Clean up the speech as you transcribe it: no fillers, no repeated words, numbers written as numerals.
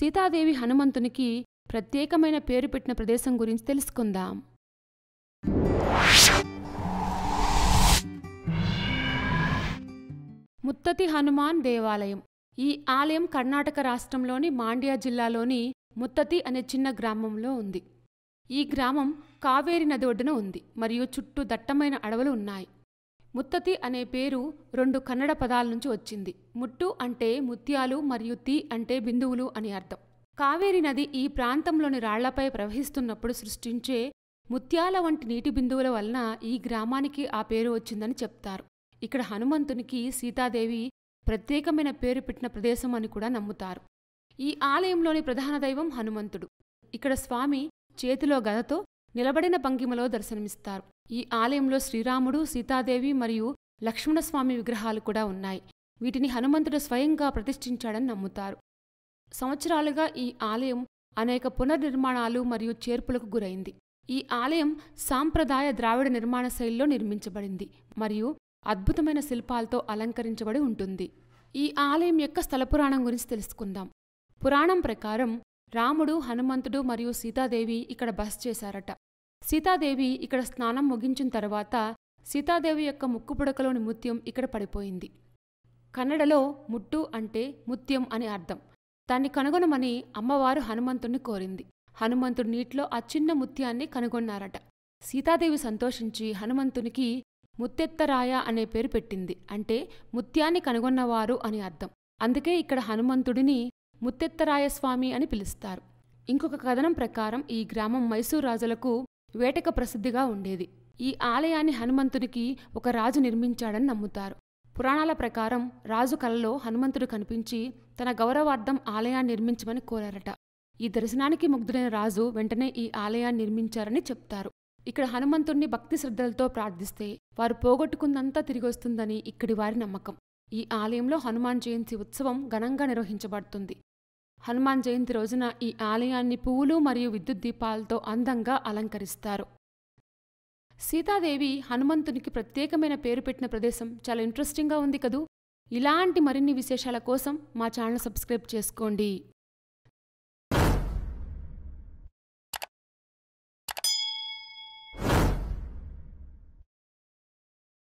సీతాదేవి హనుమంతునికి ప్రత్యేకమైన పేరు పెట్టిన ప్రదేశం గురించి తెలుసుకుందాం. ముత్తతి హనుమాన్ దేవాలయం. ఈ ఆలయం కర్ణాటక రాష్ట్రంలోని మాండ్య జిల్లాలోని ముత్తతి అనే చిన్న గ్రామంలో ఉంది. ఈ గ్రామం కావేరి నది ఒడ్డున ఉంది మరియు చుట్టూ దట్టమైన అడవులు ఉన్నాయి. ముత్తతి అనే పేరు 2 కన్నడ పదాల నుంచి వచ్చింది. ముట్టు అంటే ముత్యాలు మరియు తి అంటే బిందువులు అని అర్థం. కావేరి నది ఈ ప్రాంతంలోని రాళ్లపై ప్రవహిస్తున్నప్పుడు సృష్టించే ముత్యాల వంటి నీటి బిందువుల వలన ఈ గ్రామానికి ఆ పేరు వచ్చిందని చెప్తారు. ఇక్కడ హనుమంతునికి సీతాదేవి ప్రత్యేకమైన పేరు పెట్టిన ప్రదేశం అని కూడా నమ్ముతారు. ఈ ఆలయంలోని ప్రధాన దైవం హనుమంతుడు. ఇక్కడ స్వామి చేతిలో గదతో నిలబడిన భంగిమలో దర్శనమిస్తారు. ఈ ఆలయంలో శ్రీరాముడు, సీతాదేవి మరియు లక్ష్మణస్వామి విగ్రహాలు కూడా ఉన్నాయి. వీటిని హనుమంతుడు స్వయంగా ప్రతిష్ఠించాడని నమ్ముతారు. సంవత్సరాలుగా ఈ ఆలయం అనేక పునర్నిర్మాణాలు మరియు చేర్పులకు గురైంది. ఈ ఆలయం సాంప్రదాయ ద్రావిడ నిర్మాణ శైలిలో నిర్మించబడింది మరియు అద్భుతమైన శిల్పాలతో అలంకరించబడి ఉంటుంది. ఈ ఆలయం యొక్క స్థల పురాణం గురించి తెలుసుకుందాం. పురాణం ప్రకారం రాముడు, హనుమంతుడు మరియు సీతాదేవి ఇక్కడ బస చేశారట. సీతాదేవి ఇక్కడ స్నానం ముగించిన తర్వాత సీతాదేవి యొక్క ముక్కు పుడకలోని ముత్యం ఇక్కడ పడిపోయింది. కన్నడలో ముట్టు అంటే ముత్యం అని అర్థం. దాన్ని కనుగొనమని అమ్మవారు హనుమంతుణ్ణి కోరింది. హనుమంతుడు నీటిలో ఆ చిన్న ముత్యాన్ని కనుగొన్నారట. సీతాదేవి సంతోషించి హనుమంతునికి ముత్తెత్తరాయ అనే పేరు పెట్టింది. అంటే ముత్యాన్ని కనుగొన్నవారు అని అర్థం. అందుకే ఇక్కడ హనుమంతుడిని ముత్తెత్తరాయ స్వామి అని పిలుస్తారు. ఇంకొక కథనం ప్రకారం ఈ గ్రామం మైసూరు రాజులకు వేటక ప్రసిద్ధిగా ఉండేది. ఈ ఆలయాన్ని హనుమంతునికి ఒక రాజు నిర్మించాడని నమ్ముతారు. పురాణాల ప్రకారం రాజు కలలో హనుమంతుడు కనిపించి తన గౌరవార్థం ఆలయాన్ని నిర్మించమని కోరారట. ఈ దర్శనానికి ముగ్ధుడైన రాజు వెంటనే ఈ ఆలయాన్ని నిర్మించారని చెప్తారు. ఇక్కడ హనుమంతుణ్ణి భక్తి శ్రద్ధలతో ప్రార్థిస్తే వారు పోగొట్టుకుందంతా తిరిగొస్తుందని ఇక్కడి వారి నమ్మకం. ఈ ఆలయంలో హనుమాన్ జయంతి ఉత్సవం ఘనంగా నిర్వహించబడుతుంది. హనుమాన్ జయంతి రోజున ఈ ఆలయాన్ని పువ్వులు మరియు విద్యుత్ దీపాలతో అందంగా అలంకరిస్తారు. సీతాదేవి హనుమంతునికి ప్రత్యేకమైన పేరు పెట్టిన ప్రదేశం చాలా ఇంట్రెస్టింగ్గా ఉంది కదూ. ఇలాంటి మరిన్ని విశేషాల కోసం మా ఛానల్ సబ్స్క్రైబ్ చేసుకోండి.